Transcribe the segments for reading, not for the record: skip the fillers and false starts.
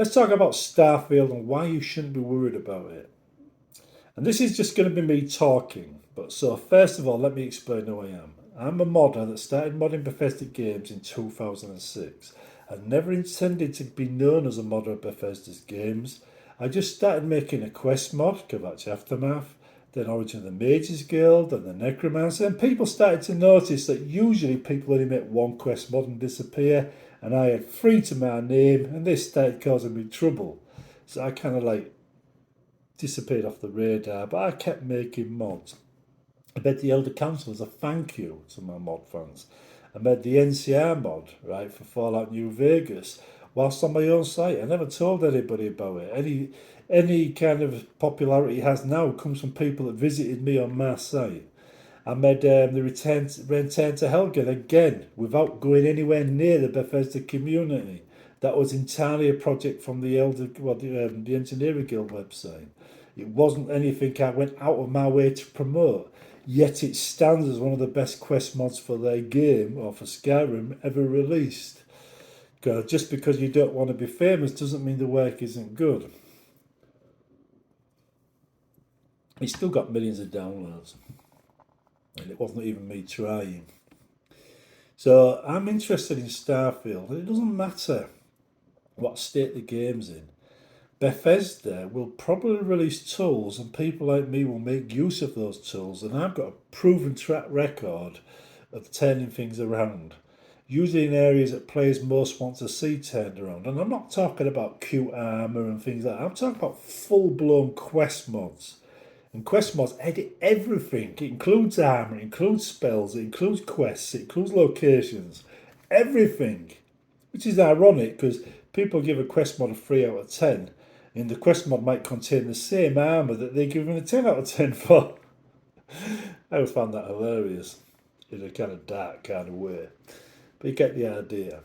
Let's talk about Starfield and why you shouldn't be worried about it. And this is just going to be me talking. But so, first of all, let me explain who I am. I'm a modder that started modding Bethesda games in 2006. I never intended to be known as a modder of Bethesda's games. I just started making a quest mod, Kavach Aftermath, then Origin of the Mages Guild, and the Necromancer, and people started to notice that usually people only make one quest mod and disappear, and I had three to my name, and this started causing me trouble. So I kind of like disappeared off the radar, but I kept making mods. I made the Elder Council as a thank you to my mod fans. I made the NCR mod, right, for Fallout New Vegas, whilst on my own site. I never told anybody about it. Any kind of popularity it has now comes from people that visited me on my site. I made the Return to Helgen again without going anywhere near the Bethesda community. That was entirely a project from the Engineering Guild website. It wasn't anything I went out of my way to promote. Yet it stands as one of the best quest mods for their game or for Skyrim ever released. Just because you don't want to be famous doesn't mean the work isn't good. It's still got millions of downloads, and it wasn't even me trying. So I'm interested in Starfield. It doesn't matter what state the game's in. Bethesda will probably release tools, and people like me will make use of those tools. And I've got a proven track record of turning things around, usually in areas that players most want to see turned around. And I'm not talking about cute armor and things like that. I'm talking about full blown quest mods. And quest mods edit everything. It includes armor, it includes spells, it includes quests, it includes locations, everything. Which is ironic because people give a quest mod a 3 out of 10, and the quest mod might contain the same armor that they give it a 10 out of 10 for. I always found that hilarious in a kind of dark kind of way. But you get the idea.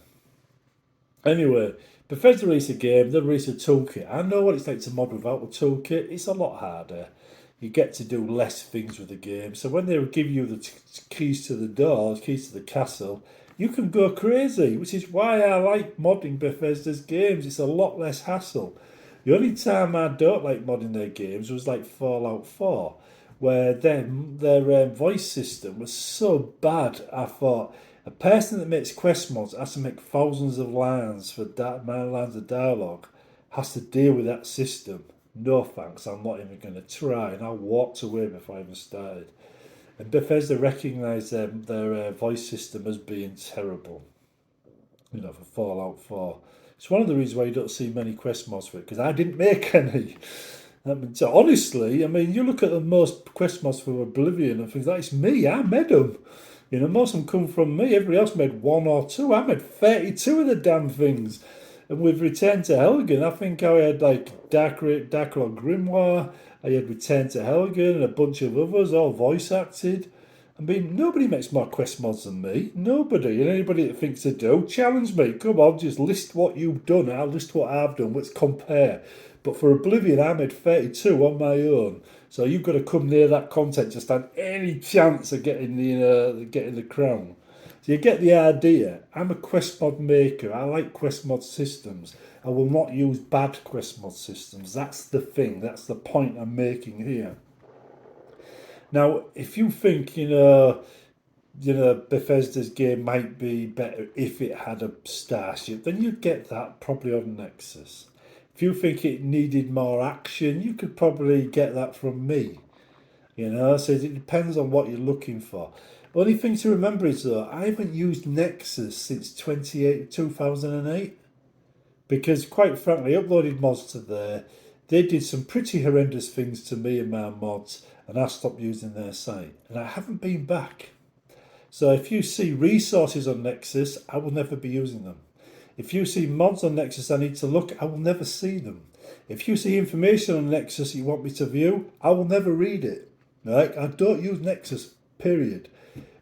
Anyway, Bethesda released a game, they released a toolkit. I know what it's like to mod without a toolkit. It's a lot harder. You get to do less things with the game. So when they give you the keys to the door, keys to the castle, you can go crazy, which is why I like modding Bethesda's games. It's a lot less hassle. The only time I don't like modding their games was like Fallout 4, where their voice system was so bad. I thought a person that makes quest mods has to make thousands of lines for lines of dialogue, has to deal with that system. No thanks, I'm not even going to try. And I walked away before I even started. And Bethesda recognised their voice system as being terrible, for Fallout 4. It's one of the reasons why you don't see many quest mods for it, because I didn't make any. So honestly, you look at the most quest mods for Oblivion and things like that, it's me, I made them. Most of them come from me. Everybody else made one or two. I made 32 of the damn things. And with Return to Helgen, I think I had like Darklord Grimoire, I had Return to Helgen and a bunch of others, all voice acted. Nobody makes more quest mods than me. Nobody. And anybody that thinks they do, challenge me. Come on, just list what you've done. I'll list what I've done. Let's compare. But for Oblivion, I made 32 on my own. So you've got to come near that content to stand any chance of getting the crown. So you get the idea. I'm a quest mod maker. I like quest mod systems. I will not use bad quest mod systems. That's the thing. That's the point I'm making here. Now, if you think, Bethesda's game might be better if it had a starship, then you'd get that probably on Nexus. If you think it needed more action, you could probably get that from me. So it depends on what you're looking for. Only thing to remember is though, I haven't used Nexus since 2008 because quite frankly, I uploaded mods to there. They did some pretty horrendous things to me and my mods, and I stopped using their site. And I haven't been back. So if you see resources on Nexus, I will never be using them. If you see mods on Nexus I need to look, I will never see them. If you see information on Nexus you want me to view, I will never read it. Right? I don't use Nexus, period.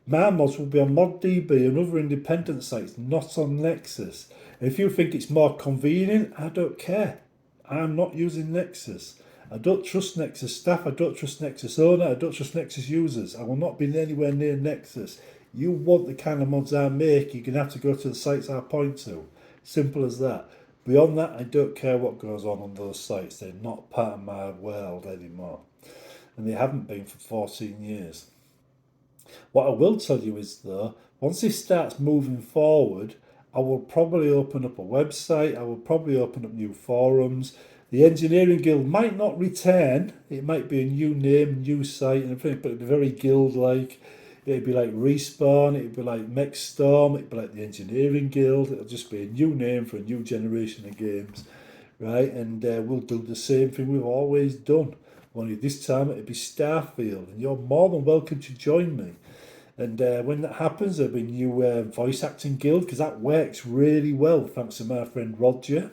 My mods will be on ModDB and other independent sites, not on Nexus. And if you think it's more convenient, I don't care. I'm not using Nexus. I don't trust Nexus staff, I don't trust Nexus owner, I don't trust Nexus users. I will not be anywhere near Nexus. You want the kind of mods I make, you're going to have to go to the sites I point to. Simple as that. Beyond that, I don't care what goes on those sites. They're not part of my world anymore. And they haven't been for 14 years. What I will tell you is, though, once this starts moving forward, I will probably open up a website, I will probably open up new forums. The Engineering Guild might not return, it might be a new name, new site and everything, but it'd be very guild like. It'd be like Respawn, it'd be like Mech Storm, it'd be like the Engineering Guild, it'll just be a new name for a new generation of games, right? And we'll do the same thing we've always done. Only this time it'd be Starfield, and you're more than welcome to join me. And when that happens, there'll be a new voice acting guild because that works really well, thanks to my friend Roger.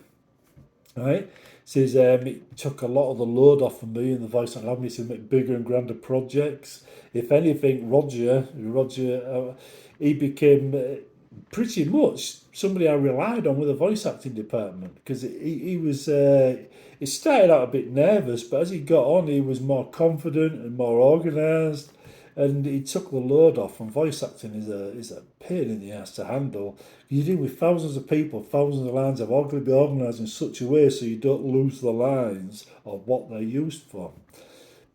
Right? Says it took a lot of the load off of me and the voice acting allowed me to make bigger and grander projects. If anything, Roger, he became pretty much somebody I relied on with the voice acting department because he was. He started out a bit nervous, but as he got on, he was more confident and more organised, and he took the load off. And voice acting is a pain in the ass to handle. You deal with thousands of people, thousands of lines have all got to be organised in such a way so you don't lose the lines of what they're used for.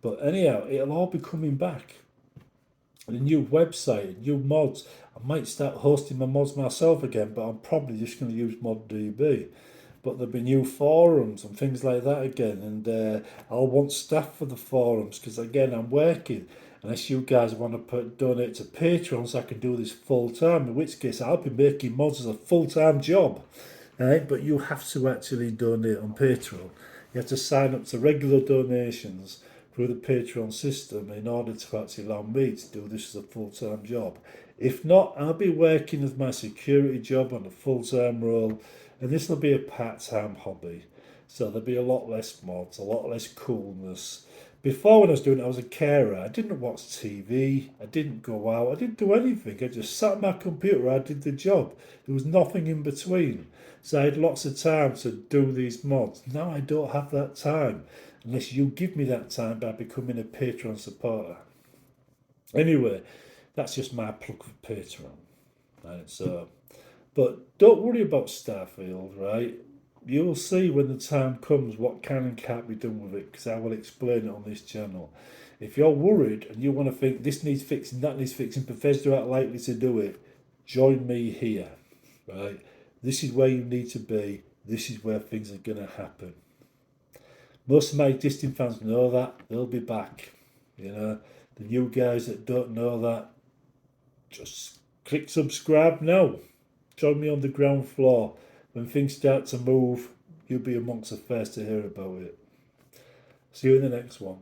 But anyhow, it'll all be coming back. A new website, new mods. I might start hosting my mods myself again, but I'm probably just going to use ModDB. But there'll be new forums and things like that again, and I'll want staff for the forums because again I'm working. Unless you guys want to donate to Patreon so I can do this full time, in which case I'll be making mods as a full time job. Right? But you have to actually donate on Patreon. You have to sign up to regular donations through the Patreon system in order to actually allow me to do this as a full time job. If not, I'll be working as my security job on a full time role, and this will be a part time hobby. So there'll be a lot less mods, a lot less coolness. Before, when I was doing it, I was a carer. I didn't watch TV, I didn't go out, I didn't do anything. I just sat at my computer, I did the job. There was nothing in between. So I had lots of time to do these mods. Now I don't have that time unless you give me that time by becoming a Patreon supporter. Anyway, that's just my plug for Patreon. Right, so, but don't worry about Starfield, right? You'll see when the time comes what can and can't be done with it because I will explain it on this channel. If you're worried and you want to think this needs fixing, that needs fixing, Bethesda aren't likely to do it, join me here, right? This is where you need to be. This is where things are going to happen. Most of my existing fans know that. They'll be back. You know, the new guys that don't know that, just click subscribe now. Join me on the ground floor. When things start to move, you'll be amongst the first to hear about it. See you in the next one.